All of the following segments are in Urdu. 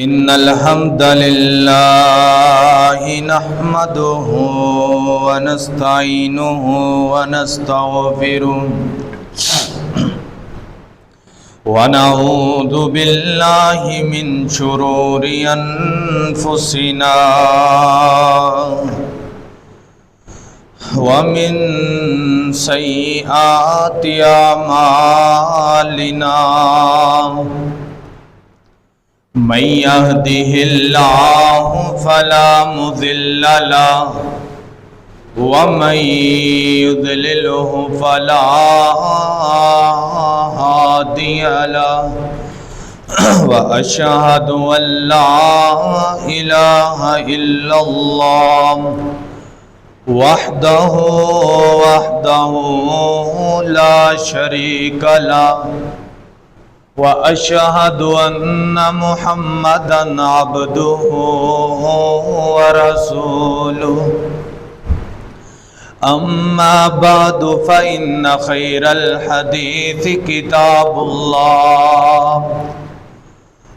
إن الحمد لله نحمده ونستعينه ونستغفره ونعوذ بالله من شرور أنفسنا ومن سيئات أعمالنا من يهده الله فلا مضل له ومن يضلله فلا هادي له وأشهد أن لا إله إلا الله وحده لا شريك له وأشهد أن محمدًا عبده ورسوله أما بعد فإن خير الحديث كتاب الله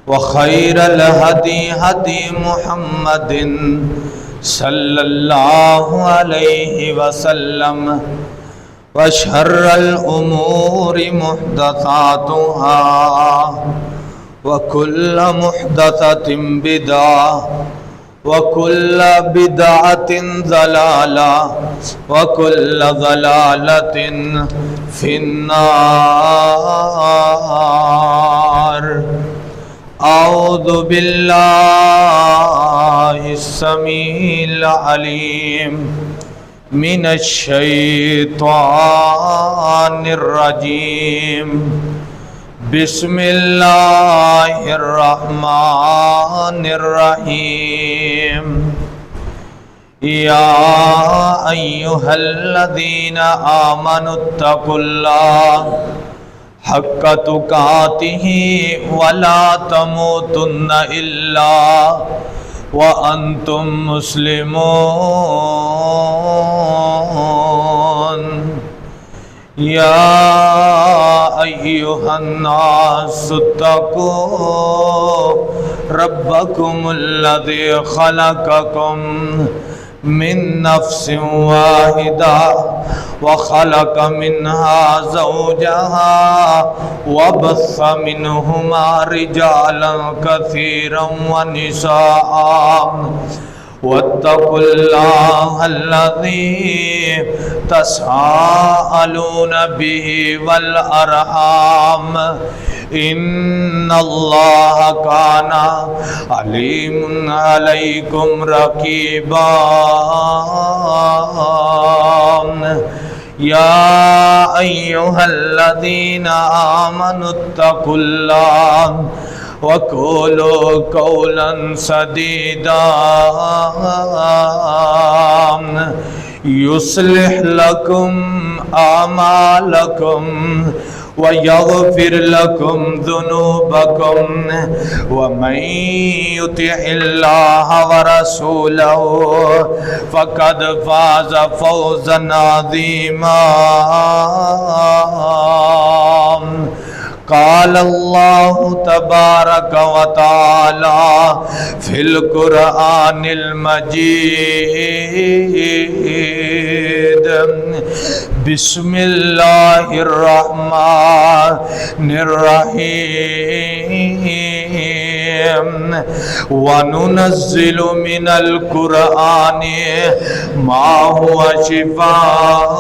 وخير الهدي هدي محمد صلى الله عليه وسلم وشر الأمور محدثاتها وكل محدثة بدعة وكل بدعة ضلالة وكل ضلالة في النار. أعوذ بالله السميع العليم من الشيطان الرجيم. بسم الله الرحمن الرحيم. يا أيها الذين آمنوا اتقوا الله حق تقاته ولا تموتن إلا وأنتم مسلمون. يا أيها الناس اتقوا ربكم الذي خلقكم من نفس واحدة وخلق منها زوجها وبث منهما رجالا كثيرا ونساء واتقوا الله الذي تساءلون به والأرحام إن الله كان عليم عليكم رقيبا. يا أيها الذين آمنوا اتقوا الله وقولوا قولا سديدا يصلح لكم أعمالكم ويغفر لكم ذنوبكم ومن يطع الله ورسوله فقد فاز فوزا عظيما. قال الله تبارك وتعالى في القرآن المجيد. بسم الله الرحمن الرحيم. وننزل من القرآن ما هو شفاء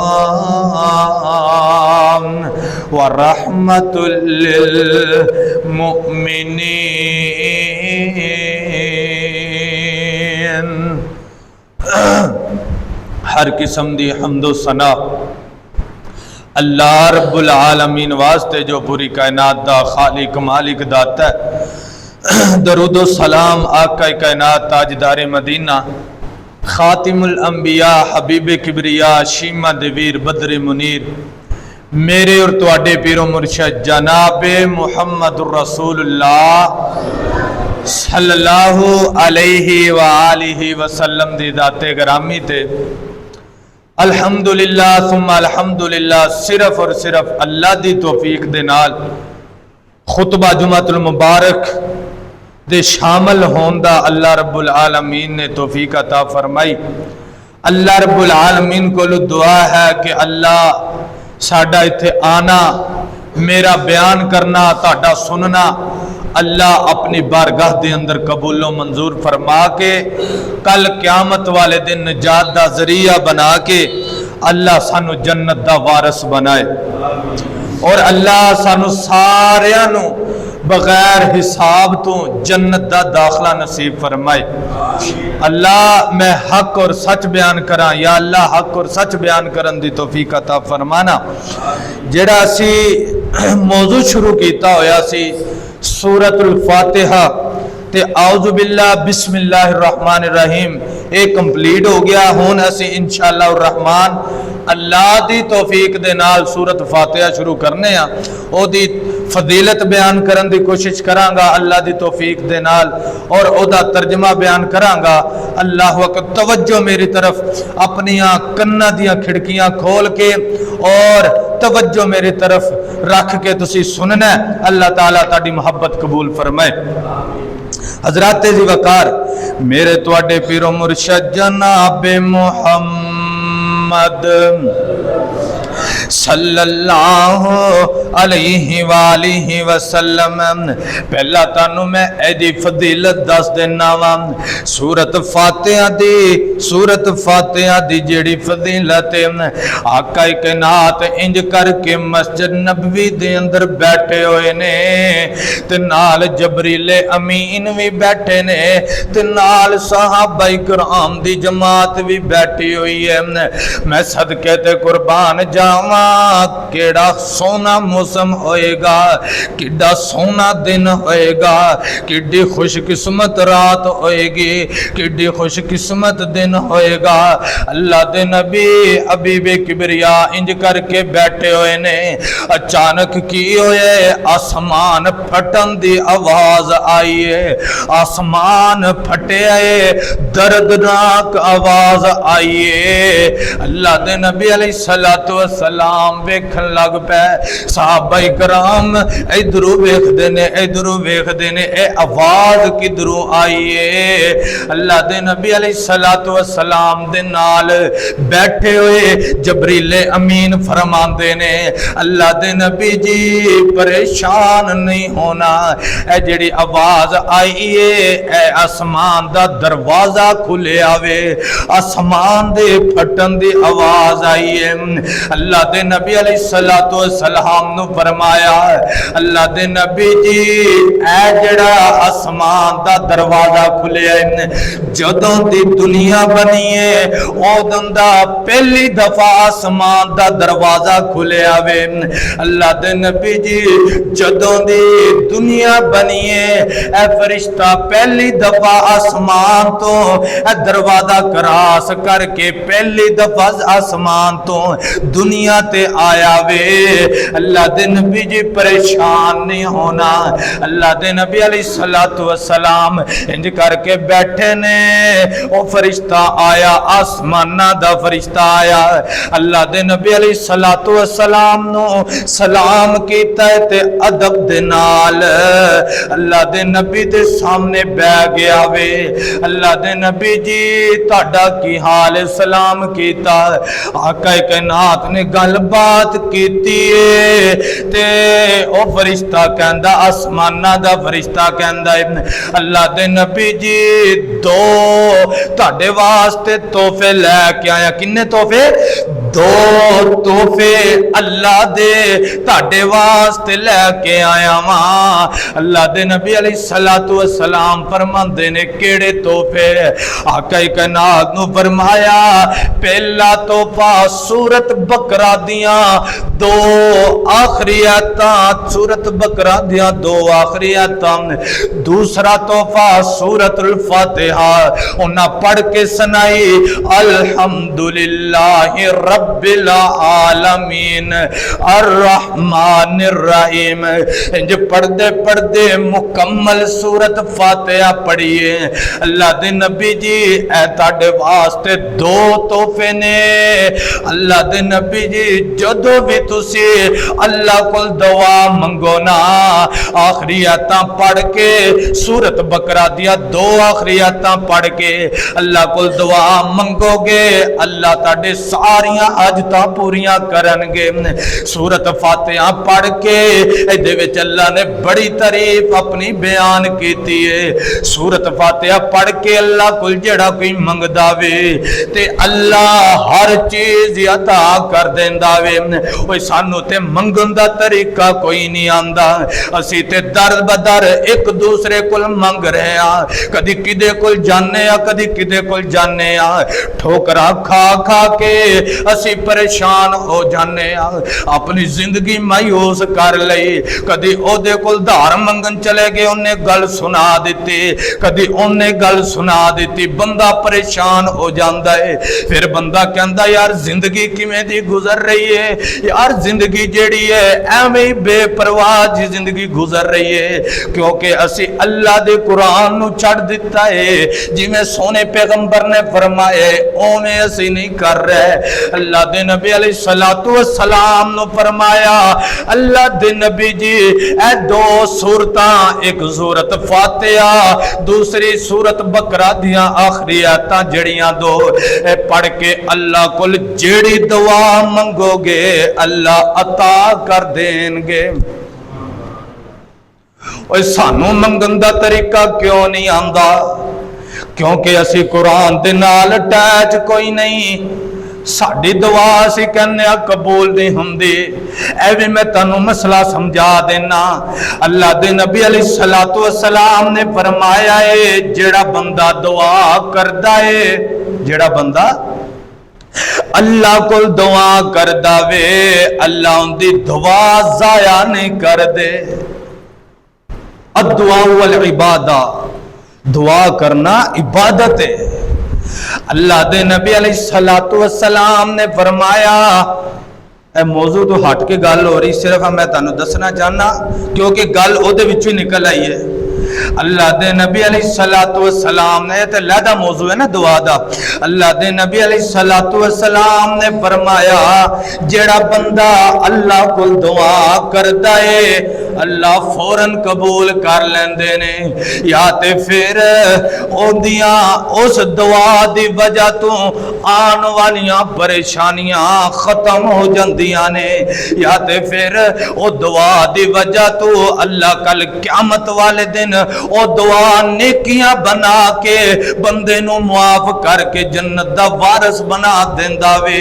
ورحمة للمؤمنين. ہر قسم دی حمد و ثنا اللہ رب العالمین واسطے جو پوری کائنات دا خالق مالک داتا ہے. درود و سلام آقا کائنات تاجدار مدینہ خاتم الانبیاء حبیب کبریا شیمہ دویر بدر منیر میرے اور تواڈے پیر و مرشد جناب محمد الرسول اللہ صلی اللہ علیہ وآلہ وسلم دی ذات گرامی تے الحمدللہ ثم الحمدللہ صرف اور صرف اللہ دی توفیق دے نال خطبہ جمعۃ المبارک دے شامل ہون دا اللہ رب العالمین نے توفیق عطا فرمائی۔ اللہ رب العالمین کو دعا ہے کہ اللہ ساڈا ایتھے آنا، میرا بیان کرنا، تہاڈا سننا اللہ اپنی بارگاہ دے اندر قبول و منظور فرما کے کل قیامت والے دن نجات دا ذریعہ بنا کے اللہ سانو جنت دا وارث بنائے، اور اللہ سانو ساریاں نو بغیر حساب تو جنت دا داخلہ نصیب فرمائے۔ اللہ میں حق اور سچ بیان کراں، یا اللہ حق اور سچ بیان کرن دی توفیق عطا فرمانا۔ جڑا اسی موضوع شروع کیتا ہویا سی سورۃ الفاتحہ تے اعوذ باللہ بسم اللہ الرحمن الرحیم ایک کمپلیٹ ہو گیا۔ ہون اسی انشاءاللہ الرحمن اللہ دی توفیق دے نال سورۃ فاتحہ شروع کرنے ہاں، او دی فضیلت بیان کرن دی کوشش کراں گا اللہ دی توفیق دے نال، اور او دا ترجمہ بیان کراں گا۔ اللہ وقت توجہ میری طرف اپنیاں کناں دیاں کھڑکیاں کھول کے اور توجہ میری طرف رکھ کے تسی سننا ہے۔ اللہ تعالیٰ تاڑی محبت قبول فرمائے۔ حضرات ذی وقار میرے تواڈے پیر و مرشد جناب محمد صلی اللہ علیہ وآلہ وسلم، پہلا تانوں میں ایدی فضیلت دس دینا وا سورۃ فاتحہ دی جیڑی فضیلت آقا کائنات انج کر کے مسجد نبوی دے اندر بیٹھے ہوئے نے، تے نال جبریل امین بھی بیٹھے نے، تے نال صحابہ کرام دی جماعت بھی بیٹھی ہوئی ہے۔ میں صدقے تے قربان جاواں کیڑا سونا موسم ہوئے گا، کیڑا سونا دن ہوئے گا، کیڑی خوش قسمت رات ہوئے گی، کیڑی خوش قسمت دن ہوئے گا۔ اللہ دے نبی حبیب کبریا انج کر کے بیٹھے ہوئے نے، اچانک کی ہوئے آسمان پھٹن دی آواز آئیے، آسمان پھٹے آئے، دردناک آواز آئیے۔ اللہ دے نبی علیہ السلام ویکھن لگ پے، صحابہ کرام ادھروں ویکھدے نے ادھروں ویکھدے نے، اے آواز کدھروں آئی ہے؟ اللہ دے نبی علیہ السلام دے نال بیٹھے ہوئے جبریل امین فرماندے نے، اللہ دے نبی جی پریشان نہیں ہونا، اے جڑی آواز آئی ہے اے آسمان دا دروازہ کھلے آوے، آسمان دے پھٹن دی آواز آئی ہے۔ اللہ دے نبی علیہ السلام نو فرمایا، اللہ دے نبی جی اے جڑا آسمان دا دروازہ کھلے ہے، جدوں دی دنیا بنی ہے اودوں دا پہلی دفعہ آسمان دا دروازہ کھلے آوے۔ اللہ دے نبی جی جدوں دی دنیا بنی ہے اے فرشتہ پہلی دفعہ آسمان تو اے دروازہ کراس کر کے پہلی دفعہ آسمان تو دنیا تے آیا وے۔ اللہ دے نبی جی پریشان نہیں ہونا، اللہ دے نبی علیہ السلام انج کر کے بیٹھے نے، او فرشتہ آیا، آسمانہ دا فرشتہ آیا، اللہ دے نبی علیہ السلام نو سلام کیتا ہے تے ادب دے نال اللہ دے نبی دے سامنے بہ گیا وے۔ اللہ دے نبی جی تہاڈا کی حال سلام کیتا، آقا کائنات نے گل بات کیتی ہے تے او فرشتہ کہندا، آسمانہ دا فرشتہ کہندا اللہ دے نبی جی دو تہاڈے واسطے تحفے لے کے آیا۔ کنے تحفے؟ دو تحفے اللہ دے تہاڈے واسطے لے کے آیا ماں۔ اللہ دے نبی علیہ السلام فرماندے نے کیڑے تحفے؟ آقا کائنات نو فرمایا پہلا تحفہ سورت بقرہ دیاں دو آخری آیتاں، سورت بقرہ دیاں دو آخری آیتاں، دوسرا تحفہ سورت الفاتحہ انہاں پڑھ کے سنائی الحمدللہ رب رب العالمین الرحمن الرحیم۔ انج پڑھتے پڑھتے مکمل سورت فاتحہ پڑھیے۔ اللہ دے نبی جی اے تاڑے واسطے دو تحفے نے۔ اللہ دے نبی جی جدو بھی تسی اللہ کو دعا منگو نا، آخری آیتاں پڑھ کے سورت بقرہ دیا دو آخری آیتاں پڑھ کے اللہ کو دعا منگو گے، اللہ تاڑے ساریاں حاجتاں پوریاں کرن گے۔ سورت فاتحہ پڑھ کے ایدے وچ اللہ نے بڑی تعریف اپنی بیان کیتی ہے۔ سورت فاتحہ پڑھ کے اللہ کو جڑا کوئی منگدا وے تے اللہ ہر چیز عطا کر دیندا وے۔ اوے سانو تے منگن دا طریقہ کوئی نہیں آندا، اسی تے در بدر ایک دوسرے کول منگ رہے ہاں، کدی کدے کول جانے ہاں کدی کدے کول جانے ہاں، ٹھوکراں کھا کھا کے اسی پریشان ہو جانے ہاں، اپنی زندگی مایوس کر لئی۔ کدی او دے کول دھار منگن چلے گئے انہیں گل سنا دیتی، کدی انہیں گل سنا دیتی، بندہ پریشان ہو جاندہ ہے۔ پھر بندہ کہندہ یار زندگی کیویں دی گزر رہی ہے، یار زندگی جیڑی ہے ایویں بے پرواہ جی زندگی گزر رہی ہے، کیونکہ اسی اللہ دے قرآن نو چھڑ دیتا ہے، جی میں سونے پیغمبر نے فرمائے اونے اسی نہیں کر رہے۔ اللہ دے نبی علیہ السلام نو فرمایا، اللہ دے نبی جی اے دو سورتاں، ایک سورت فاتحہ دوسری سورت بقرہ دیاں آخری آیتاں جڑیاں دو اے پڑھ کے اللہ کل جیڑی دعا منگو گے اللہ عطا کر دیں گے۔ اوہ سانو منگن دا طریقہ کیوں نہیں آندا؟ کیونکہ اسی قرآن دے نال اٹیچ کوئی نہیں، ساڑی دعا سی کہنے قبول نہیں ہوندی۔ اے بھی میں تنو مسئلہ سمجھا دینا، اللہ دے نبی علیہ السلام نے فرمایا ہے جڑا بندہ دعا کردہ ہے، جڑا بندہ اللہ کو دعا کردہ وے اللہ ان دی دعا ضائع نہیں کر دے۔ الدعا والعبادہ، دعا کرنا عبادت ہے۔ اللہ دے نبی علیہ السلام نے فرمایا، اے موضوع تو ہٹ کے گل ہو رہی، صرف میں تانوں دسنا چاہنا کیونکہ گل او دے وچوں نکل آئی ہے۔ اللہ دے نبی علیہ السلام نے تے لہدا موضوع ہے نا دعا دا، اللہ دے نبی علیہ السلام نے فرمایا جڑا بندہ اللہ کو دعا کردا ہے اللہ فوراً قبول کر لیندے نے، یا تے پھر اوندیاں اس دعا دی وجہ تو آن والیاں پریشانیاں ختم ہو جاندیاں نے، یا تے پھر او دعا دی وجہ تو اللہ کل قیامت والے دن او دعا نیکیاں بنا کے بندے نو معاف کر کے جنت دا وارث بنا دیندا وے۔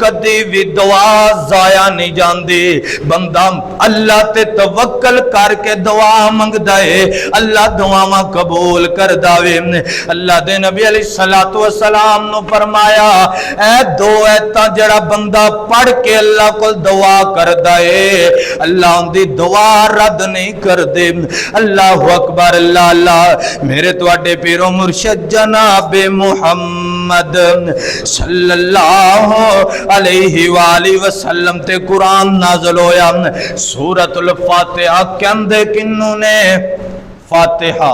کدی بھی دعا ضائع نہیں جاندی، بندہ اللہ تے توکل کر کے دعا منگدا ہے اللہ دعاواں قبول کردا وے۔ اللہ دے نبی علیہ السلام نو فرمایا اے دو ایتاں جڑا بندہ پڑھ کے اللہ کو دعا کردا ہے اللہ ان دی دعا رد نہیں کر دے۔ اللہ اکبر، اللہ اللہ۔ میرے تواڈے پیر و مرشد جناب محمد صلی اللہ علیہ وآلہ وسلم تے قرآن نازل ہویا، سورۃ الفاتحہ کہندے کنوں نے؟ فاتحہ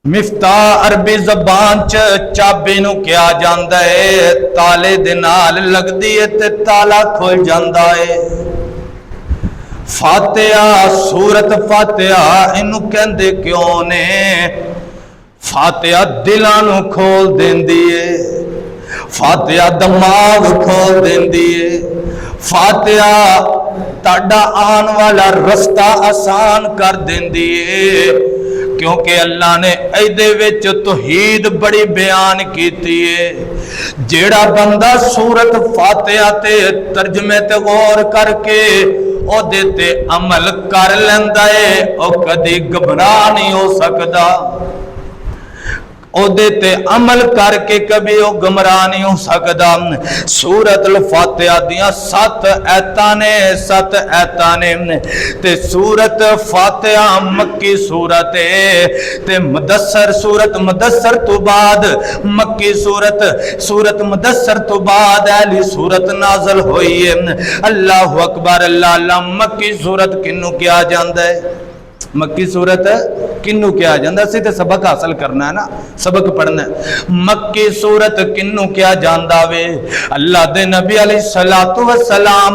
مفتاح عربی زبان چابی نو کیا جاندا ہے، تالے دے نال لگدی ہے تے تالا کھل جاندا ہے۔ فاتحہ سورت فاتحہ انو کہندے کیوں نے؟ فاتحہ دلاں نو کھول دیندی ہے، فاتحہ دماغ کھول دیندی ہے، فاتحہ تاڑا آن والا رستہ آسان کر دیندی ہے، کیونکہ اللہ نے ایدے وچ توحید بڑی بیان کیتی ہے۔ جیڑا بندہ سورت فاتحہ تے ترجمے تے غور کر کے او دیتے عمل کر لیندا ہے او کدی گھبرا نہیں ہو سکدا۔ اودے تے عمل کر کے کبھی وہ گمراہ نہیں ہو سکدا۔ سورۃ الفاتحہ دیاں 7 آیتاں نے 7 آیتاں نے تے سورۃ فاتحہ مکی سورت ہے تے مدثر سورت مدثر تو بعد مکی سورت مدثر تو بعد اہلی سورت نازل ہوئی ہے۔ اللہ اکبر اللہ اللہ۔ مکی سورت کنوں کیا جاندا ہے؟ مکی صورت کنوں کیا جاندہ؟ اسی تے سبق حاصل کرنا ہے نا، سبق پڑھنا ہے۔ مکی صورت کنوں کیا جاندہ وے؟ اللہ دے نبی علیہ السلام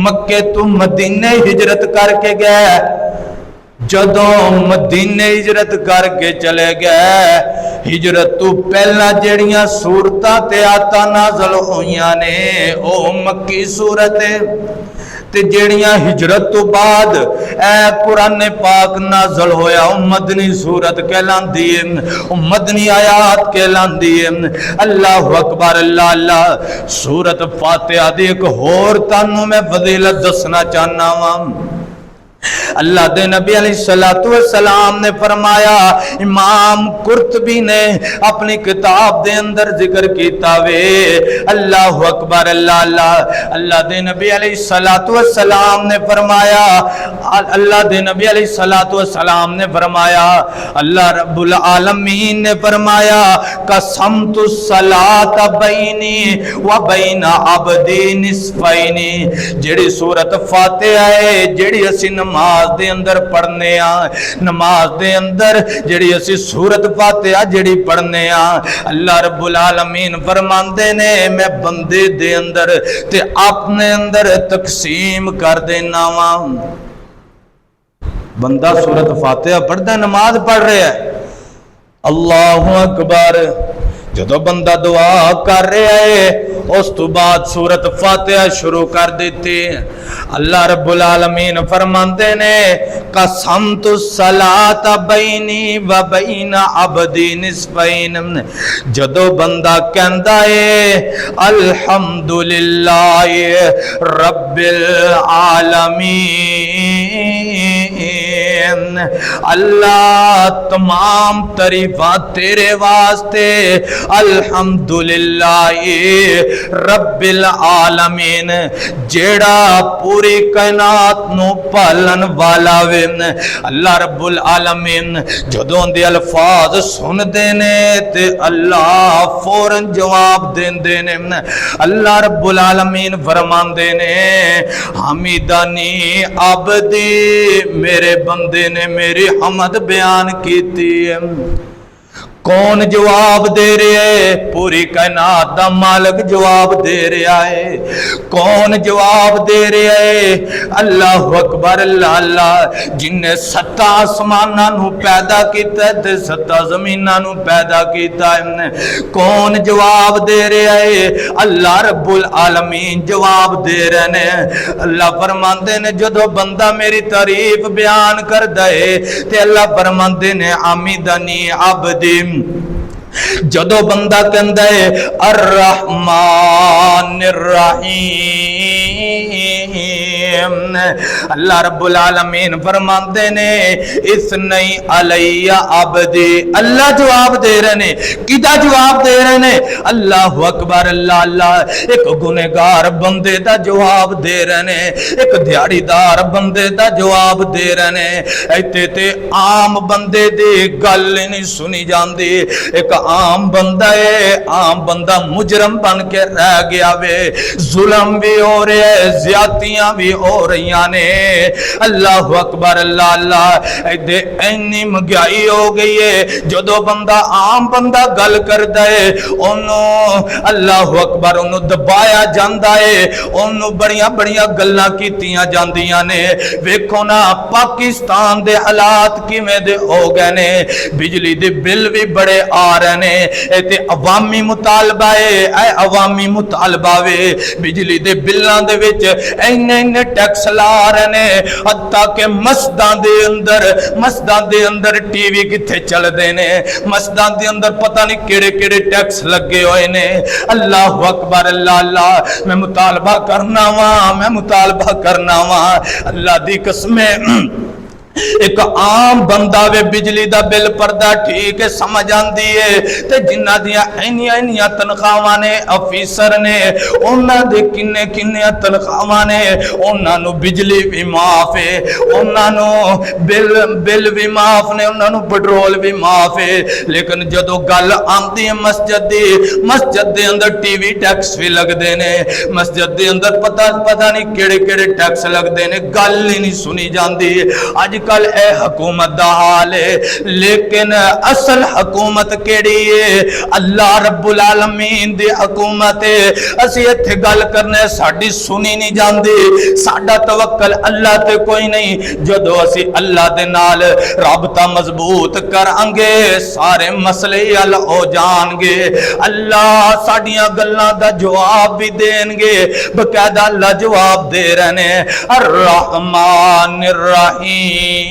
مکے تو مدینے ہجرت کر کے گئے۔ جدوں مدینے ہجرت کر کے چلے گئے، ہجرت تو پہلا جڑیاں صورتاں تے آتا نازل ہویاں نے او مکی صورت ہے، تے جڑیاں ہجرت تو بعد اے قرآن پاک نازل ہویا او مدنی صورت کہلاندی ہے، او مدنی آیات کہلاندی ہے۔ اللہ اکبر اللہ اللہ۔ سورت فاتحہ دی ایک ہور تانوں میں فضیلت دسنا چاہنا ہوں۔ اللہ دے نبی علیہ السلام نے فرمایا، امام قرطبی نے اپنی کتاب دے اندر ذکر کیتا وے، اللہ اکبر اللہ اللہ۔ اللہ دے نبی علیہ السلام نے فرمایا، اللہ دے نبی علیہ السلام نے فرمایا، اللہ رب العالمین نے فرمایا، قسمت الصلاۃ بینی و بین عبدی نصفین۔ جڑی سورت فاتحہ ہے، جڑی اسی نماز دے اندر پڑھنے آں، نماز دے اندر جڑی اسی سورت فاتحہ جڑی پڑھنے آں، اللہ رب العالمین فرماندے نے میں بندے دے اندر تے اپنے اندر تقسیم کر دینا واں۔ بندہ سورت فاتحہ پڑھتا ہے، نماز پڑھ رہا ہے، اللہ اکبر۔ جدو بندہ دعا کر رہا ہے اس تو بعد سورت فاتحہ شروع کر دیتی، اللہ رب العالمین فرماندے نے قسمت الصلاۃ بینی و بین عبدی نصفین۔ جدو بندہ کہندا ہے الحمدللہ رب العالمین، اللہ تمام تعریفاں تیرے واسطے، الحمدللہ رب العالمین جیڑا پوری کائنات نو پالن والا وے۔ اللہ رب العالمین جدوں دے الفاظ سن دینے تے اللہ فوراً جواب دین دینے۔ اللہ رب العالمین فرماندے نے حمیدانی عبدی، میرے بندے نے میری حمد بیان کیتی ہے۔ کون جواب دے رہے ہے؟ پوری کائنات دا مالک جواب دے رہا ہے۔ کون جواب دے رہا ہے؟ اللہ اکبر اللہ اللہ، جن نے 7 آسماناں نو پیدا کیتا ہے تے 7 زمیناں نو پیدا کیتا ہے۔ کون جواب دے رہا ہے؟ اللہ رب العالمین جواب دے رہے ہیں۔ اللہ فرماندے نے جدو بندہ میری تعریف بیان کر دے تے اللہ فرماندے نے حمیدانی عبدی۔ جدو بندہ کہندا ہے الرحمن الرحیم، اللہ رب العالمین فرماندے نے اثنی علی عبدی، اللہ جواب دے رہے نے۔ کدا جواب دے رہے نے؟ اللہ اکبر اللہ اللہ۔ ایک گنہگار بندے دا جواب دے رہے نے، ایک دیہڑی دار بندے دا جواب دے رہے نے۔ ایتے تے عام بندے دی گل نہیں سنی جاندی۔ ایک عام بندہ ہے، عام بندہ مجرم بن کے رہ گیا وے، ظلم بھی ہو رہے ہیں، زیادتیاں بھی ہو رہی نے۔ اللہ اکبر اللہ اللہ۔ ایدے اینی مہنگائی ہو گئی ہے، جدو بندہ عام بندہ گل کردا ہے انہوں اللہ اکبر انہوں دبایا جاندا ہے، انہوں بڑیاں بڑیاں گلاں کیتیاں جاندیاں نے۔ ویکھو نا پاکستان دے حالات کیویں دے ہو گئے نے، بجلی دے بل بھی بڑے آ رہے نے۔ اے تے عوامی مطالبہ ہے، اے عوامی مطالبہ وے، بجلی دے بلاں دے وچ اینے ٹیکس لا رہے نے، حتیٰ کہ مسجداں دے اندر ٹی وی کتھے چل دے نے، مسجداں دے اندر پتہ نہیں کیڑے کیڑے ٹیکس لگے ہوئے نے۔ اللہ اکبر اللہ اللہ۔ میں مطالبہ کرنا وا، میں مطالبہ کرنا وا، اللہ دی قسم ایک عام بندہ وے بجلی دا بل پردہ ٹھیک ہے سمجھ آندی ہے تے جنہ دیا اینیاں تنخواہاں نے افیسر نے انہاں دے کنے تنخواہاں نے انہاں نو بجلی بھی معاف ہے انہاں نو بل بھی معاف نے انہاں نو پیٹرول بھی معاف ہے لیکن جدو گل آندی ہے مسجد دے اندر ٹی وی ٹیکس بھی لگ دے نے مسجد دے اندر پتہ نہیں کیڑے ٹیکس لگ دے نے گل ہی نہیں سنی جاندی اج کل اے حکومت دا حال ہے لیکن اصل حکومت کیڑی ہے اللہ رب العالمین دی حکومت ہے اسی ایتھے گل کرنے ساڈی سنی نہیں جاندی ساڈا توکل اللہ تے کوئی نہیں جدو اسی اللہ دے نال رابطہ مضبوط کران گے سارے مسئلے حل ہو جان گے اللہ ساڈیاں گلاں دا جواب بھی دین گے باقاعدہ اللہ جواب دے رہے ہیں الرحمن الرحیم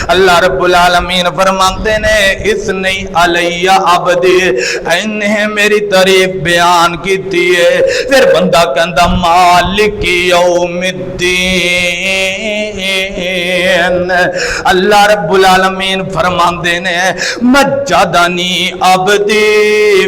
اللہ رب العالمین فرماتے نے اس نہیں علیہ عبدی انہیں میری تعریف بیان کیتی ہے پھر بندہ کہندا مالک یوم الدین اللہ رب العالمین فرماتے نے مجدنی عبدی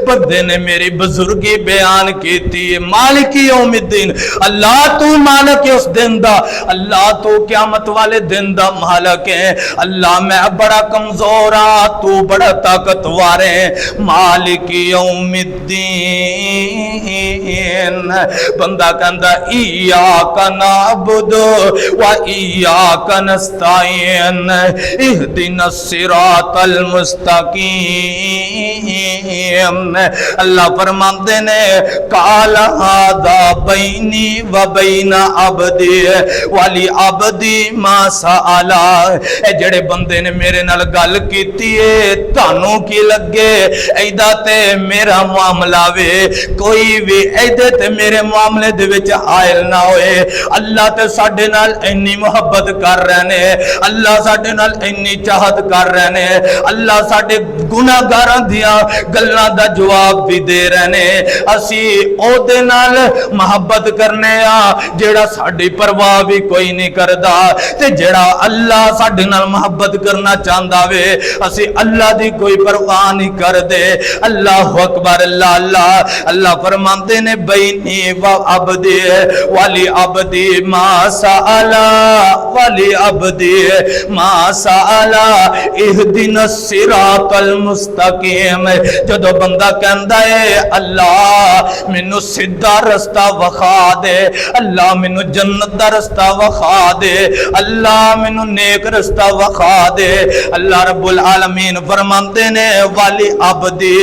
بندے نے میری بزرگی بیان کیتی ہے مالک یوم الدین اللہ تو مالک ہے اس دن دا اللہ تو قیامت والے دن دا مالک ہے اللہ میں بڑا کمزور ہاں تو بڑا طاقتور ہے مالک یوم الدین بندہ کہندا ایاک نعبد و ایاک نستعین اہدنا الصراط المستقیم اللہ فرماتے نے قال ھذا بینی و بین عبدی والی عبدی ما سأل اے جڑے بندے نے میرے نال گل کیتی ہے تانوں کی لگے ایدا تے میرا معاملہ وے کوئی بھی ایدے تے میرے معاملے دے وچ حائل نہ ہوئے اللہ تے ساڈے نال اینی محبت کر رہے نے اللہ ساڈے نال اینی چاہت کر رہے نے اللہ ساڈے گناہگاراں دیاں گلاں دا جواب بھی دے رہے نے اسی او دے نال محبت کرنے جیڑا ساڈی پرواہ بھی کوئی نہیں کردا تے جیڑا اللہ ساڈے نال محبت کرنا چاہندا وے اسی اللہ دی کوئی پرواہ نہیں کردے اللہ اکبر اللہ اللہ اللہ فرماندے نے بینی و عبدی والی عبدی ما سأل والی عبدی ما سأل اہدنا الصراط المستقیم جدو بندہ کہندا ہے اللہ مینوں سیدھا رستہ وکھا دے اللہ مینوں جنت دا رستہ وکھا دے اللہ مینوں نیک رستہ وکھا دے اللہ رب العالمین فرماندے نے والی عبدی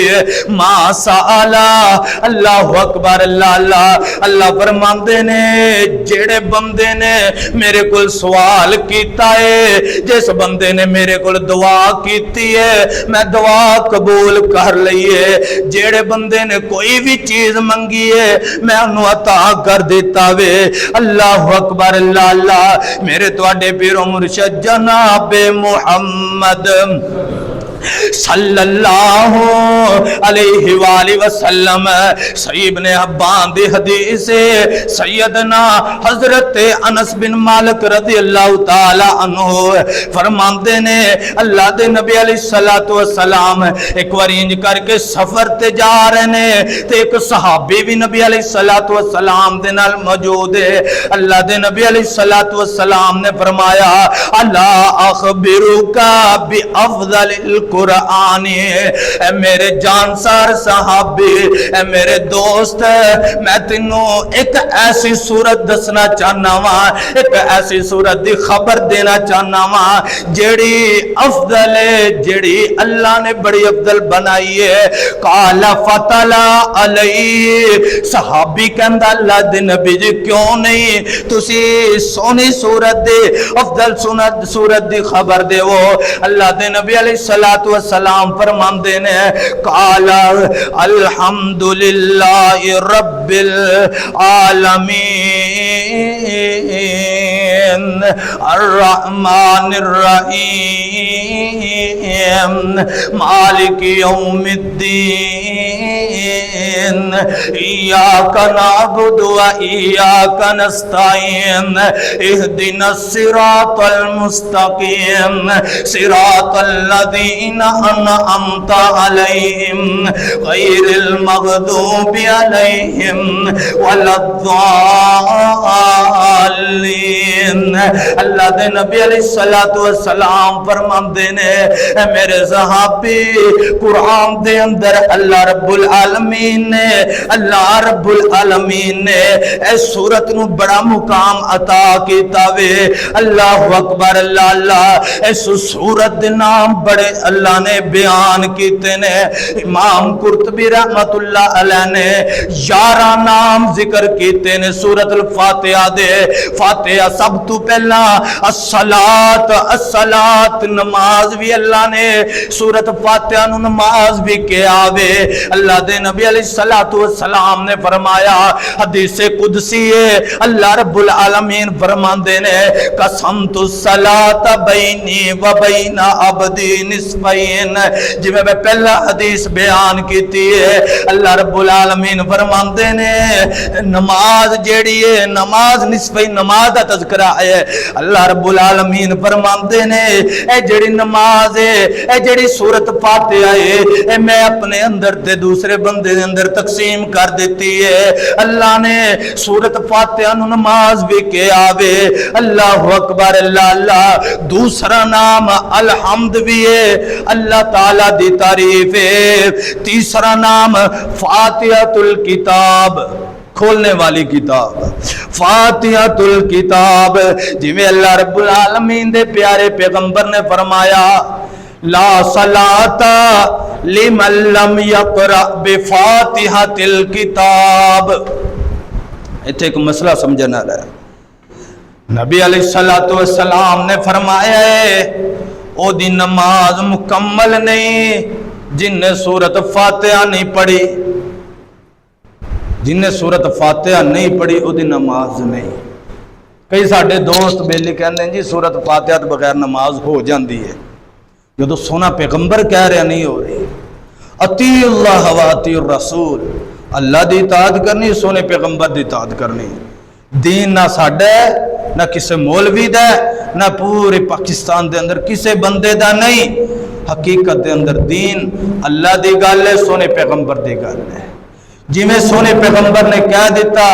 ما سأل اللہ اکبر اللہ اللہ اللہ فرماندے نے جڑے بندے نے میرے کول سوال کیتا ہے جس بندے نے میرے کول دعا کیتی ہے میں دعا قبول کر لئیے جڑے بندے نے کوئی بھی چیز منگی ہے میں انہوں عطا کر دیتا وے اللہ اکبر اللہ اللہ میرے تواڈے پیر و مرشد جناب محمد صلی اللہ علیہ وآلہ وسلم صحیح ابن حبان دی حدیث سیدنا حضرت انس بن مالک رضی اللہ تعالی عنہ فرماندے نے اللہ دے نبی علیہ الصلوۃ والسلام ایک وار انج کر کے سفر تے جا رہے نے تے ایک صحابی بھی نبی علیہ الصلوۃ والسلام دے نال موجود ہے اللہ دے نبی علیہ الصلوۃ والسلام نے فرمایا الا اخبرک بافضل قرآن اے میرے جانسار صحابی اے میرے دوست میں تینوں ایک ایسی صورت دسنا چاہنا وا ایک ایسی صورت دی خبر دینا چاہنا وا جیڑی افضل ہے جیڑی اللہ نے بڑی افضل بنائی ہے قال فتلا علی صحابی کہندا اللہ دے نبی جی کیوں نہیں تسی سونی صورت دے افضل صورت دی خبر دے وہ اللہ دے نبی علیہ الصلوۃ والسلام فرماندے نے قال الحمدللہ رب العالمین الرحمن الرحیم مالک یوم الدین ایاک نعبد و ایاک نستعین اہدنا الصراط المستقیم صراط الذین انعمت علیہم غیر المغضوب علیہم ولا الضالین۔ اللہ دے نبی علیہ السلام فرماندے نے اے میرے صحابی قرآن دے اندر اللہ رب العالمین نے اے سورت نو بڑا مقام عطا کیتا وے۔ اللہ اکبر اللہ اللہ، اس سورت دے نام بڑے اللہ نے بیان کیتے نے۔ امام قرطبی رحمت اللہ علیہ نے 11 نام ذکر کیتے نے سورت الفاتحہ دے۔ فاتحہ سب تو پہلا الصلاۃ نماز بھی اللہ نے سورت فاتحہ نو نماز بھی کیا وے۔ اللہ دے نبی علیہ السلام نے فرمایا، حدیث قدسی ہے، اللہ رب العالمین فرماندے نے قسمت الصلاۃ بینی و بین عبدی نصفین۔ جی میں پہلا حدیث بیان کیتی ہے، اللہ رب العالمین فرماندے نے نماز جیڑی ہے، نماز نصفین نماز دا تذکرہ ہے۔ اللہ رب العالمین فرماندے نے اے جڑی نماز ہے، اے جڑی سورت فاتحہ ہے، اے میں اپنے اندر تے دوسرے بندے دے اندر تقسیم کر دیتی ہے۔ اللہ نے سورت فاتحہ نو نماز بھی کیا وے۔ اللہ اکبر اللہ اللہ۔ دوسرا نام الحمد بھی ہے، اللہ تعالی دی تعریف ہے۔ تیسرا نام فاتحۃ الکتاب، کھولنے والی کتاب، فاتحۃ الکتاب۔ جی میں اللہ رب العالمین دے پیارے پیغمبر نے فرمایا لا صلاۃ لمن لم یقرأ بفاتحۃ الکتاب۔ ایتھے ایک مسئلہ سمجھنا ہے۔ نبی علیہ السلام نے فرمایا ہے او دی نماز مکمل نہیں جن نے سورت فاتحہ نہیں پڑھی، جن نے سورت فاتحہ نہیں پڑھی او دی نماز نہیں۔ کئی ساڈے دوست بیلی کہندے ہیں جی سورت فاتحہ بغیر نماز ہو جاندی ہے، جو سونا پیغمبر کہہ رہے نہیں ہو رہی۔ اطیع اللہ و اطیع الرسول، اللہ دی اطاعت کرنی، سونے پیغمبر دی اطاعت کرنی۔ دین نہ ساڈا ہے، نہ کسے مولوی دا ہے، نہ پورے پاکستان دے اندر کسے بندے دا نہیں۔ حقیقت دے اندر دین اللہ دی گل ہے، سونے پیغمبر دی گل ہے۔ جی میں سونے پیغمبر نے کہہ دیتا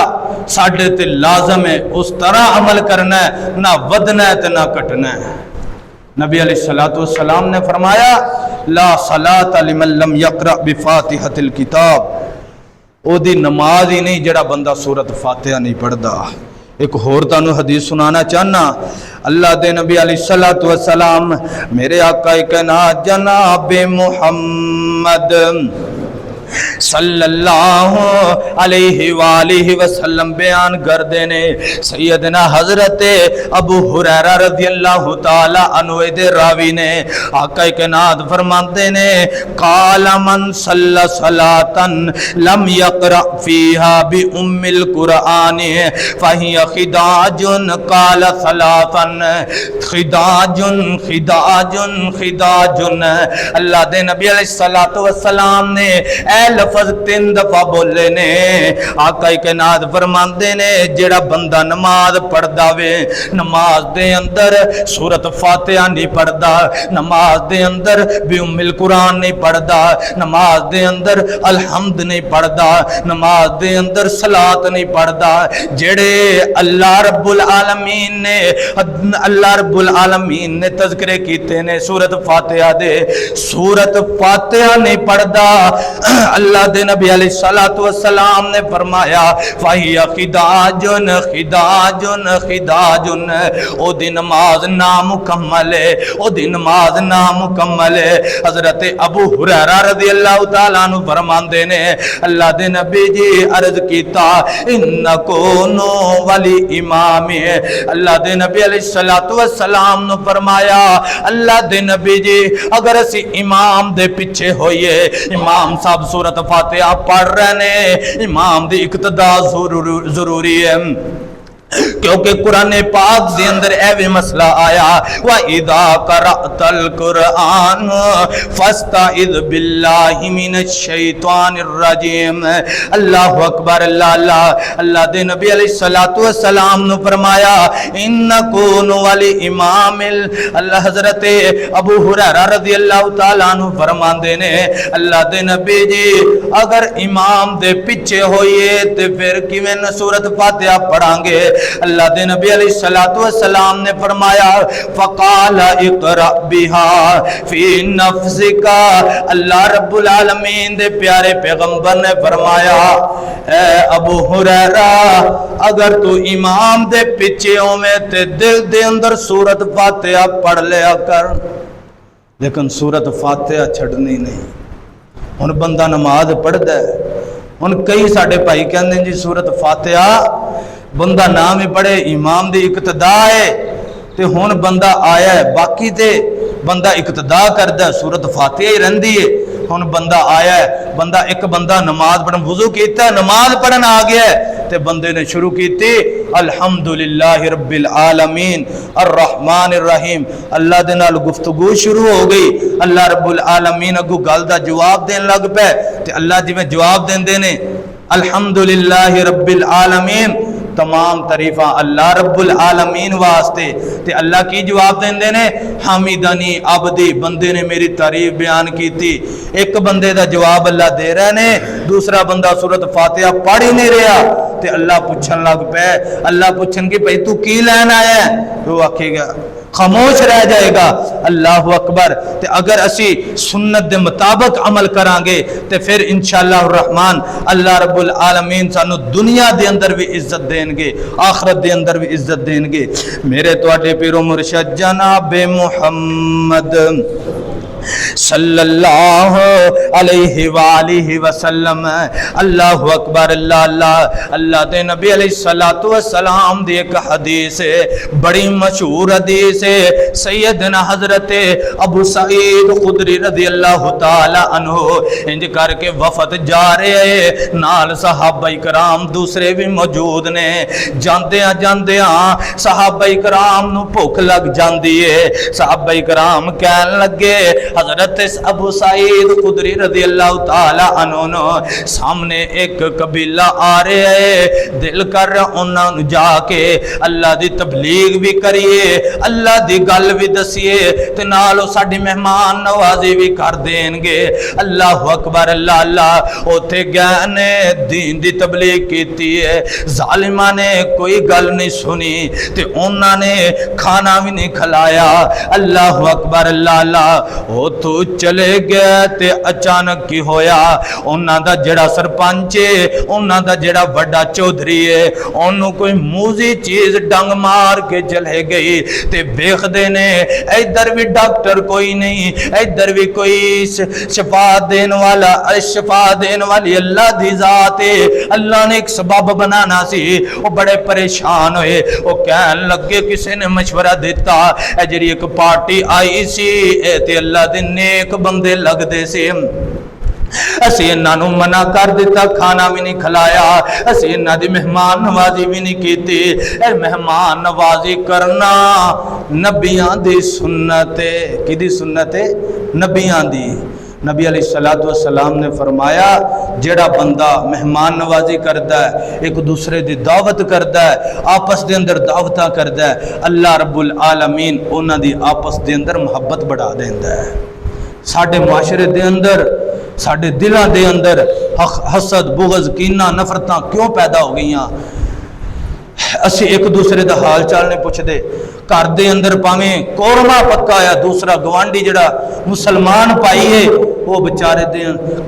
ساڈے تے لازم ہے اس طرح عمل کرنا ہے، نہ ودنا ہے تے نہ کٹنا ہے۔ نبی علیہ السلام نے فرمایا لا صلاۃ لمن لم یقرأ بفاتحۃ الکتاب، او دی نماز ہی نہیں جڑا بندہ سورت فاتحہ نہیں پڑھدا۔ ایک اور تانوں حدیث سنانا چاہنا، اللہ دے نبی علیہ السلام میرے آقا کائنات جناب محمد صلی اللہ علیہ وآلہ وسلم بیان کر دینے سیدنا حضرت ابو ہریرہ رضی اللہ تعالی عنہ دے راوی نے آقا کائنات فرماتے نے قال من صلی صلاتا لم یقرأ فیہا بأم القرآن فہی خداج قال ثلاثا خداج خداج خداج۔ اللہ دے نبی علیہ السلام نے اے لفظ 3 دفعہ بولے نے۔ آقا کائنات فرماندے نے جڑا بندہ نماز پڑھدا وے، نماز دے اندر سورت فاتحہ نہیں پڑھدا، نماز دے اندر بِأُمِّ القرآن نہیں پڑھدا، نماز دے اندر الحمد نہیں پڑھدا، نماز دے اندر صلاۃ نہیں پڑھدا، جڑے اللہ رب العالمین نے تذکرے کیتے نے سورت فاتحہ دے، سورت فاتحہ نہیں پڑھدا، اللہ دے نبی علیہ السلام نے فرمایا فَهِيَ خِدَاجٌ خِدَاجٌ خِدَاجٌ، او دی نماز نامکمل ہے، او دی نماز نامکمل ہے۔ حضرت ابو ہریرہ رضی اللہ تعالیٰ عنہ فرماندے نے اللہ دے نبی جی عرض کیتا انکونو ولی امام، اللہ دے نبی علیہ السلام نے فرمایا اللہ دے نبی جی اگر اسی امام دے پیچھے ہوئیے، امام صاحب سورت فاتحہ پڑھ رہے نے، امام دی اقتداء ضروری ہے، کیونکہ قرآن پاک دے اندر ایویں مسئلہ آیا وَإِذَا قَرَأْتَ الْقُرْآنَ فَاسْتَعِذْ بِاللَّهِ مِنَ الشَّيْطَانِ الرَّجِيمِ۔ اللہ اکبر، اللہ دے نبی علیہ السلام نے فرمایا اِنَّكُونُ وَلِإِمَامِ اللہ حضرت ابو ہریرہ رضی اللہ تعالیٰ عنہ فرماندے نے اللہ دے نبی جی اگر امام دے پیچھے ہوئیے تے پھر کیویں سورۃ فاتحہ پڑھاں گے؟ اللہ دے نبی علیہ السلام نے فرمایا فقال اقرأ بها فی نفسک، اللہ رب العالمین دے پیارے پیغمبر نے فرمایا اے ابو ہریرہ اگر تو امام دے پیچھے ہوویں تے دل دے اندر سورۃ فاتحہ پڑھ لیا کر، لیکن سورۃ فاتحہ چھڑنی نہیں۔ ہن بندہ نماز پڑھدا ہے، ہن کئی ساڈے بھائی کہندے جی سورۃ فاتحہ بندہ نام ہی پڑھے امام دی اقتدا ہے تے ہن بندہ آیا ہے، باقی تے بندہ اقتدا کردا ہے سورۃ فاتحہ ہی رہندی ہے۔ ہن بندہ آیا ہے، ایک بندہ نماز پڑھن وضو کیتا ہے، نماز پڑھن آ گیا ہے تے بندے نے شروع کیتی الحمدللہ رب العالمین الرحمن الرحیم، اللہ دے نال گفتگو شروع ہو گئی، اللہ رب العالمین اگوں گل دا جواب دین لگ پے تے اللہ جی میں جواب دیندے نے الحمدللہ رب العالمین، تمام تعریفاں اللہ رب العالمین واسطے، تے اللہ کی جواب دیندے نے حمیدنی عبدی، بندے نے میری تعریف بیان کیتی۔ ایک بندے دا جواب اللہ دے رہے نے، دوسرا بندہ سورۃ فاتحہ پڑھ ہی نہیں رہا تے اللہ پوچھن لگ پے، اللہ پوچھن کہ بھئی تو کی لین آیا ہے؟ وہ آکھے گا خاموش رہ جائے گا۔ اللہ اکبر، تے اگر اسی سنت دے مطابق عمل کران گے تے پھر انشاءاللہ الرحمن اللہ رب العالمین سانو دنیا دے اندر بھی عزت دین گے، آخرت دے اندر بھی عزت دین گے۔ میرے تواڈے پیر و مرشد جناب محمد صلی اللہ علیہ وآلہ وسلم، اللہ اکبر، اللہ دے نبی علیہ السلام دی ایک حدیث ہے، بڑی مشہور حدیث ہے، سیدنا حضرت ابو سعید خدری رضی اللہ تعالی عنہ انج کر کے وفد جا رہے، نال صحابہ کرام دوسرے بھی موجود نے، جاندیاں صحابہ کرام نو بھوک لگ جاندی ہے، صحابہ کرام کہن لگے حضرت ابو سعید خدری رضی اللہ تعالی عنہ سامنے ایک قبیلہ آ رہے ہے، دل کر انہاں نو جا کے اللہ دی تبلیغ بھی کریے، اللہ دی گل بھی دسیے تے نالو ساڈی مہمان نوازی بھی کر دین گے۔ اللہ اکبر، اللہ اوتھے گئے نے دین دی تبلیغ کیتی ہے، ظالماں نے کوئی گل نہیں سنی تے انہاں نے کھانا بھی نہیں کھلایا۔ اللہ اکبر، اللہ او تو چلے گئے تے اچانک کی ہویا، انہاں دا جڑا سرپنچ ہے، انہاں دا جڑا بڑا چودھری ہے، انہوں کوئی موزی چیز ڈنگ مار کے چلے گئی تے بیخ دینے ادھر بھی ڈاکٹر کوئی نہیں، ادھر بھی کوئی شفا دین والی اللہ دی ذات ہے۔ اللہ نے ایک سبب بنانا سی، وہ بڑے پریشان ہوئے، وہ کہن لگے کسی نے مشورہ دیتا اے جڑی ایک پارٹی آئی سی اے تے اللہ دے نیک بندے لگ دے سے، اسی انہاں نو منع کر دیتا، کھانا بھی نہیں کھلایا، اسی انہاں دی مہمان نوازی بھی نہیں کیتی۔ اے مہمان نوازی کرنا نبیاں دی سنت ہے، کی دی سنت ہے؟ نبیاں دی۔ نبی علیہ السلام نے فرمایا جڑا بندہ مہمان نوازی کرتا ہے، ایک دوسرے دی دعوت کرتا ہے، آپس دے اندر دعوتاں کرتا ہے، اللہ رب العالمین انہاں دی آپس دے اندر محبت بڑھا دیندا ہے۔ ساڈے معاشرے دے اندر، ساڈے دلاں دے اندر حسد، بغض، کینہ، نفرتاں کیوں پیدا ہو گئیاں؟ اسی ایک دوسرے دا حال چال نہیں پوچھ دے، گھر دے اندر پاویں قورمہ پکا یا دوسرا گوانڈی جڑا مسلمان پائیے وہ بیچارے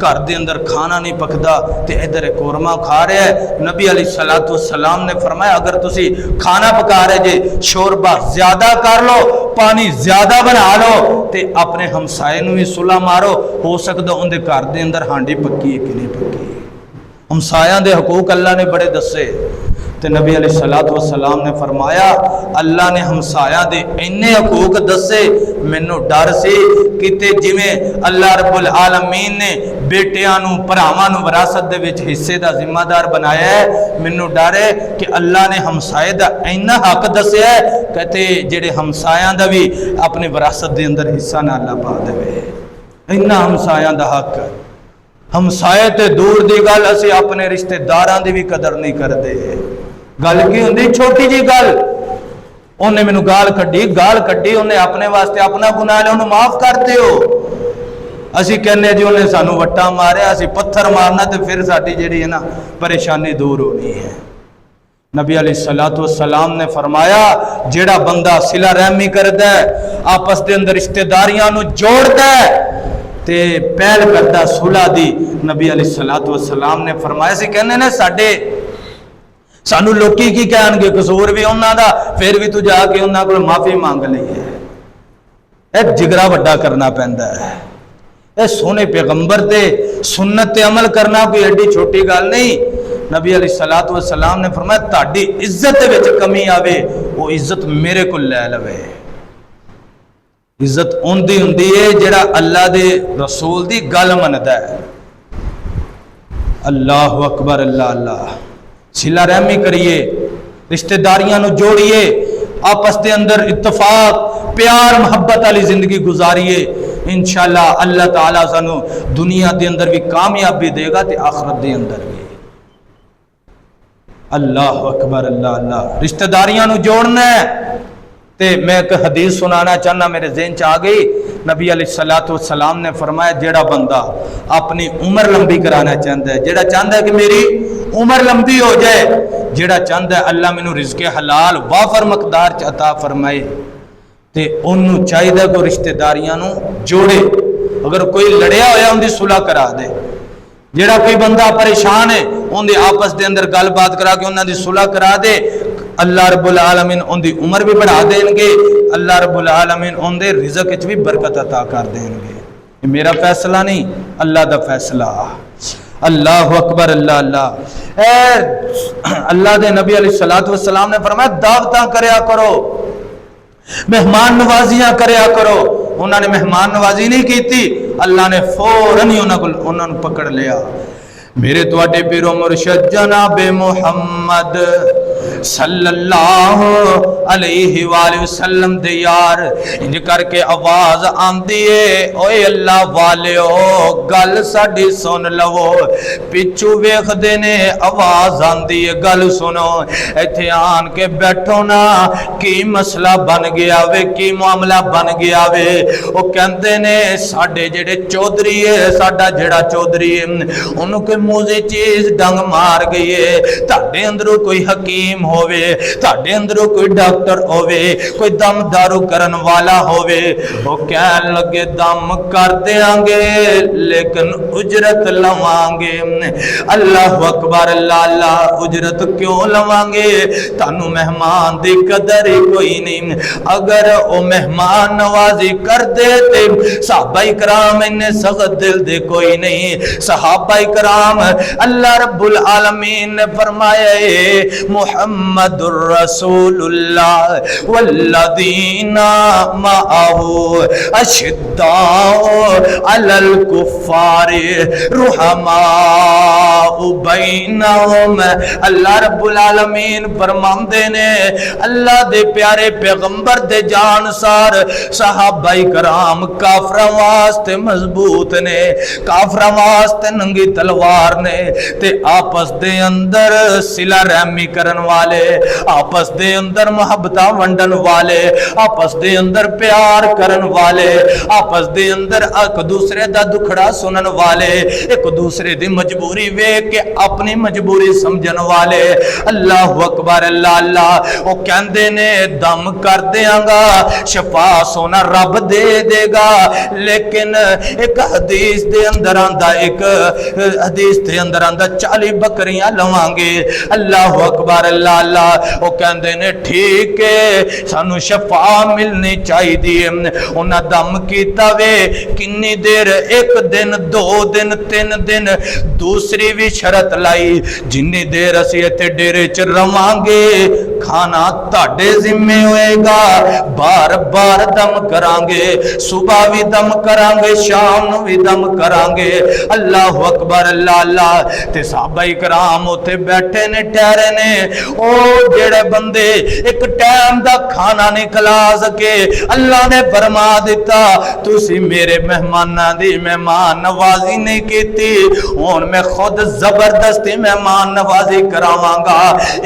گھر دے اندر کھانا نہیں پکدا تے ادھر قورمہ کھا رہا ہے۔ نبی علیہ السلام نے فرمایا اگر تسی کھانا پکا رہے جے شوربہ زیادہ کر لو، پانی زیادہ بنا لو تے اپنے ہمسائے نو بھی صلح مارو، ہو سکدا ان دے گھر دے اندر ہانڈی پکی ہے کہ نہیں پکی ہے۔ ہمسایاں دے حقوق اللہ نے بڑے دسے تے نبی علیہ السلام نے فرمایا اللہ نے ہمسایاں دے اینے حقوق دسے مینوں ڈر سی کتے جویں اللہ رب العالمین نے بیٹیاں نو بھراواں نو وراثت دے وچ حصے دا ذمہ دار بنایا ہے، مینوں ڈر ہے کہ اللہ نے ہمسائے دا اینا حق دسیا ہے کہتے جڑے ہمسایاں دا بھی اپنی وراثت دے اندر حصہ نہ اللہ پا دے، اینا ہمسایاں دا حق ہے۔ ہمسائے تے دور دی گل اسی اپنے رشتہ داراں دی بھی قدر نہیں کردے۔ گل کی ہوندی چھوٹی جی گل، انہیں مینوں گال کڈی انہیں اپنے واسطے اپنا گناہ لے انہوں معاف کرتے ہو، اسی کہنے جی انہیں سانو وٹا ماریا اسی پتھر مارنا تے پھر ساڈی جڑی ہے نا پریشانی دور ہونی ہے۔ نبی علیہ الصلوۃ والسلام نے فرمایا جیڑا بندہ صلہ رحمی کردا ہے، آپس دے اندر رشتہ داریاں نو جوڑدا ہے تے پہل کردا صلح دی، نبی علیہ الصلوۃ والسلام نے فرمایا سی کہنے نے سانو لوکی کی کہن گے قصور بھی انہاں دا، پھر بھی تو جا کے انہاں کول معافی مانگ لئی ہے۔ اے جگرا وڈا کرنا پیندا ہے، اے سونے پیغمبر تے سنت تے عمل کرنا کوئی ایڈی چھوٹی گل نہیں۔ نبی علیہ الصلوۃ والسلام نے فرمایا تہاڈی عزت دے وچ کمی آوے وہ عزت میرے کول لے لوے۔ عزت اوندی ہوندی ہے جڑا اللہ دے رسول دی گل مندا ہے۔ اللہ اکبر، اللہ اللہ، صلہ رحمی کریے، رشتہ داریاں نو جوڑیے، آپس دے اندر اتفاق پیار محبت والی زندگی گزاریے، انشاءاللہ اللہ تعالیٰ سانو دنیا دے اندر بھی کامیابی دے گا تے آخرت دے اندر بھی۔ اللہ اکبر، اللہ اللہ، رشتہ داریاں نو جوڑنا ہے۔ تے میں ایک حدیث سنانا چاہنا میرے ذہن چ آ گئی، نبی علیہ الصلوۃ والسلام نے فرمایا جیڑا بندہ اپنی عمر لمبی کرانا چاہتا ہے، جیڑا چاہتا ہے کہ میری عمر لمبی ہو جائے، جیڑا چاہتا ہے اللہ مینوں رزق حلال وافر مقدار چ عطا فرمائے، تے انہوں چاہیے کہ رشتہ داریاں نو جوڑے، اگر کوئی لڑیا ہویا ان دی صلح کرا دے، جیڑا کوئی بندہ پریشان ہے ان دی آپس دے اندر گل بات کرا کے انہاں دی صلح کرا دے، اللہ رب العالمین ان دی عمر بھی بڑھا دیں گے، اللہ رب العالمین ان دے رزق وچ بھی برکت عطا کر دیں گے۔ یہ میرا فیصلہ نہیں، اللہ دا فیصلہ۔ اللہ اکبر، اللہ اللہ، اے اللہ دے نبی علیہ الصلوۃ والسلام نے فرمایا دعوتاں کریا کرو، مہمان نوازیاں کریا کرو۔ انہوں نے مہمان نوازی نہیں کیتی، اللہ نے فوراً ہی انہوں نے پکڑ لیا۔ میرے تواڈے پیر و مرشد جناب محمد صلی اللہ علیہ وآلہ وسلم دے یار انج کر کے آواز آندی ہے، اوے اللہ والیو گل ساڈی سن لو، پچھو ویکھ دے نے آواز آندی ہے گل سنو، ایتھے آن کے بیٹھو نا، کی مسئلہ بن گیا وے، کی معاملہ بن گیا وے۔ او کہندے نے ساڈے جڑے چودھری ہے، ساڈا جڑا چودھری ہے انہوں کے موزے چیز ڈنگ مار گئی ہے، تاڈے اندروں کوئی حکیم ہووے، تاڈے اندروں کوئی ڈاکٹر ہووے، کوئی دم دارو کرن والا ہووے، وہ کہن لگے دم کر دیاں گے لیکن اجرت لواں گے۔ اللہ اکبر، اللہ اللہ، اجرت کیوں لواں گے؟ تانوں مہمان دی قدر ہی کوئی نہیں، اگر او مہمان نوازی کر دے تے صحابہ کرام انہیں سخت دل دے کوئی نہیں۔ صحابہ کرام اللہ رب العالمین نے فرمایا ہے محمد الرسول اللہ والذین معہ اشداء علی الکفار رحماء بینہم۔ اللہ رب العالمین فرماندے نے اللہ دے پیارے پیغمبر دے جانسار صحابہ کرام کافراں واسطے مضبوط نے، کافراں واسطے ننگی تلوار نے، تے آپس دے اندر صلہ رحمی کرن والے، آپس دے اندر محبتاں ونڈن والے، آپس دے اندر پیار کرن والے، آپس دے اندر ایک دوسرے دا دکھڑا سنن والے، ایک دوسرے دی مجبوری ویکھ کے اپنی مجبوری سمجھن والے۔ اللہ اکبر، اللہ اللہ، وہ کہندے نے دم کر دیاں گا، شفا سونا رب دے دے گا، لیکن ایک حدیث دے اندر آندا، ایک حدیث دے اندر آندا 40 بکریاں لواں گے۔ اللہ اکبر، اللہ اللہ وہ کہندے نے ٹھیک ہے سانو شفا ملنی چاہیے. انہاں دم کیتا وے کنی دیر, ایک دن, 2 دن, 3 دن. دوسری بھی شرط لائی جنی دیر اسی ایتھے ڈیرے چ رواں گے کھانا تہاڈے ذمے ہوئے گا, بار بار دم کران گے, صبح بھی دم کران گے, شام نو بھی دم کران گے. اللہ اکبر اللہ اللہ. تے صحابہ کرام اوتھے بیٹھے نے ٹھہرے نے. او جڑے بندے ایک ٹائم دا کھانا نہیں کھلا سکے اللہ نے فرما دیتا تسی میرے مہماناں دی مہمان نوازی نہیں کیتی, ہن میں خود زبردستی مہمان نوازی کراواں گا.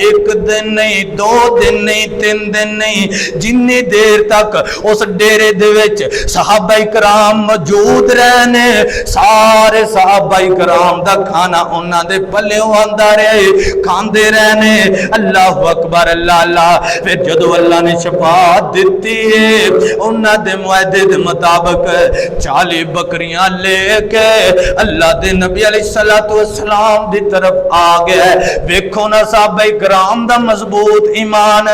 ایک دن نہیں, 2 دن نہیں, 3 دن نہیں, جنی دیر تک اس ڈیرے دے وچ صحابہ کرام موجود رہنے سارے صحابہ کرام دا کھانا انہاں دے پلیوں آندا رہے, کھاندے رہنے. اللہ اکبر اللہ اللہ. پھر جدو اللہ نے شفاعت دیتی ہے انہاں دے معاہدے دے مطابق 40 بکریاں لے کے اللہ دے نبی علیہ الصلوۃ والسلام دی طرف آ گئے. ویکھو نا صحابہ کرام دا مضبوط ایمان.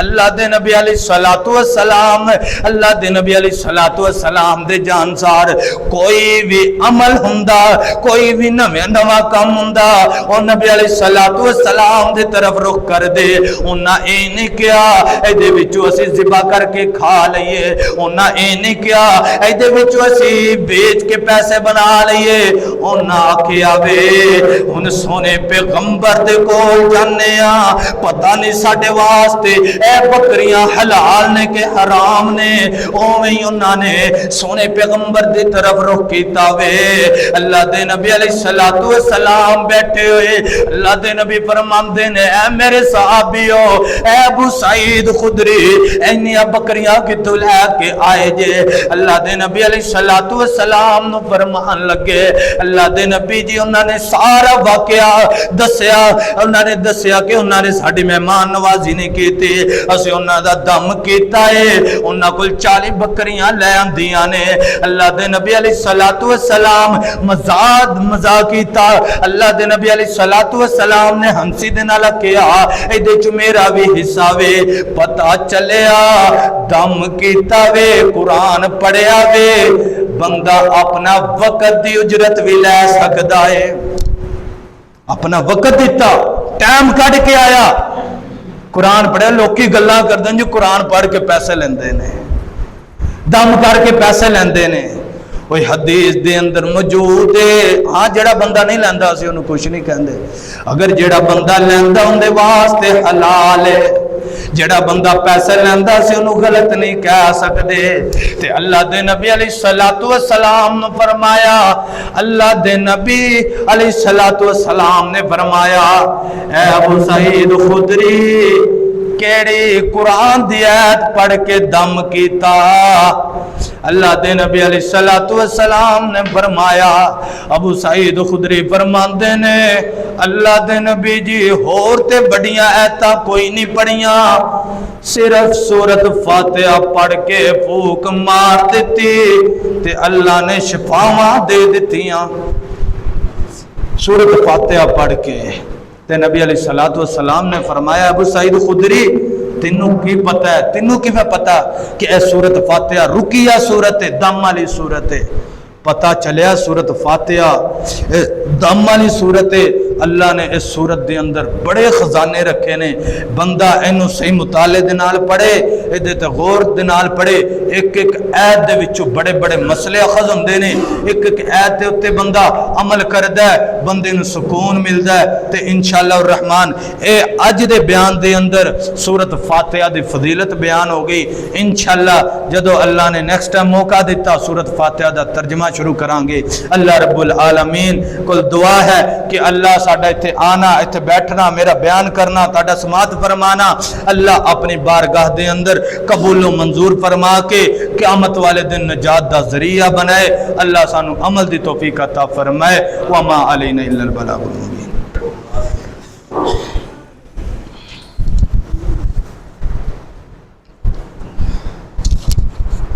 اللہ دے نبی علیہ الصلوۃ والسلام, اللہ دے نبی علیہ الصلوۃ والسلام دے جانسار کوئی بھی عمل ہوندا, کوئی بھی نواں کام ہوندا, او نبی علیہ الصلوۃ والسلام دے طرف رخ کر دے. انہاں اے نہیں کہا اے دے وچوں اسی ذبح کر کے کھا لئیے, انہاں اے نہیں کہا اے دے وچوں اسی بیچ کے پیسے بنا لئیے. انہاں آکھیا وے ہن سونے پیغمبر دے کول جانے ہاں, پتہ نہیں ساڈے واسطے اے بکریاں حلال نے کہ حرام نے. اوویں ہی انہاں نے سونے پیغمبر دی طرف رخ کیتا وے. اللہ دے نبی علیہ الصلوۃ والسلام بیٹھے ہوئے اللہ دے نبی فرماندے نے اے میرے صحابیو, اے ابو سعید خدری اینیاں بکریاں کتوں لے کے آئے جے. اللہ دے نبی علیہ الصلوۃ والسلام نو فرمان لگے. اللہ دے نبی جی انہاں نے سارا واقعہ دسیا. انہاں نے دسیا کہ انہاں نے ساڈی مہمان نوازی نہیں کیتی, اسی انہاں دا دم کیتا ہے. انہاں کول 40 بکریاں لے آندیاں نے. اللہ دے نبی علیہ الصلوۃ والسلام مزاح کیتا. اللہ دے نبی علیہ الصلوۃ والسلام نے ہنسی دے نال کہا اے دے چ میرا بھی حصہ وے. پتہ چلیا دم کیتا وے, قرآن پڑھیا وے, بندہ اپنا وقت دی اجرت بھی لے سکدا ہے. اپنا وقت دیتا, ٹائم کڈ کے آیا, قرآن پڑھیا. لوکی گلاں کردے جو قرآن پڑھ کے پیسے لیندے نے, دم کر کے پیسے لیندے نے. کوئی حدیث دے اندر موجود ہے. ہاں جڑا بندہ نہیں لیندا اسی انہوں کچھ نہیں کہندے, اگر جڑا بندہ لیندا اندے واسطے حلال ہے. جڑا بندہ پیسے لیندا سی انہوں غلط نہیں کہہ سکدے. تے اللہ دے نبی علیہ الصلوۃ والسلام نے فرمایا, اللہ دے نبی علیہ الصلوۃ والسلام نے فرمایا اے ابو سعید خدری کیڑی قرآن دی آیت پڑھ کے دم کیتا. اللہ دے نبی علیہ الصلوۃ والسلام نے فرمایا, ابو سعید خدری فرماندے نے اللہ دے نبی جی ہور تے بڑیاں ایتاں کوئی نہیں پڑھیاں, صرف سورۃ فاتحہ پڑھ کے پھوک مار دیتی تے اللہ نے شفاواں دے دتیاں. سورۃ فاتحہ پڑھ کے تے نبی علیہ الصلوۃ والسلام نے فرمایا ابو سعید خدری تینوں کی پتہ ہے, تینوں کی پتہ کہ اے سورۃ فاتحہ رکیہ سورت ہے, دم والی سورت ہے. پتہ چلیا سورۃ فاتحہ دم والی سورت ہے. اللہ نے اس سورت دے اندر بڑے خزانے رکھے نے. بندہ اینو صحیح مطالعے دے نال پڑھے, ایدے تے غور دے نال پڑھے, ایک ایک آیت دے وچوں بڑے بڑے مسئلے اخذ ہوندے نے. ایک ایک آیت دے اوتے بندہ عمل کردا ہے, بندے نوں سکون ملدا ہے. تے انشاءاللہ الرحمن اے اج دے بیان دے اندر سورۃ فاتحہ دی فضیلت بیان ہو گئی. انشاءاللہ جدو اللہ نے نیکسٹ ٹائم موقع دیتا سورۃ فاتحہ دا ترجمہ شروع کران گے. اللہ رب العالمین کو دعا ہے کہ اللہ ساڈا ایتھے آنا, ایتھے بیٹھنا, میرا بیان کرنا, تاڈا سماعت فرمانا اللہ اپنی بارگاہ دے اندر قبول و منظور فرما کے قیامت والے دن نجات دا ذریعہ بنائے. اللہ سانو عمل دی توفیق عطا فرمائے. وما علینا الا البلاغ المبین.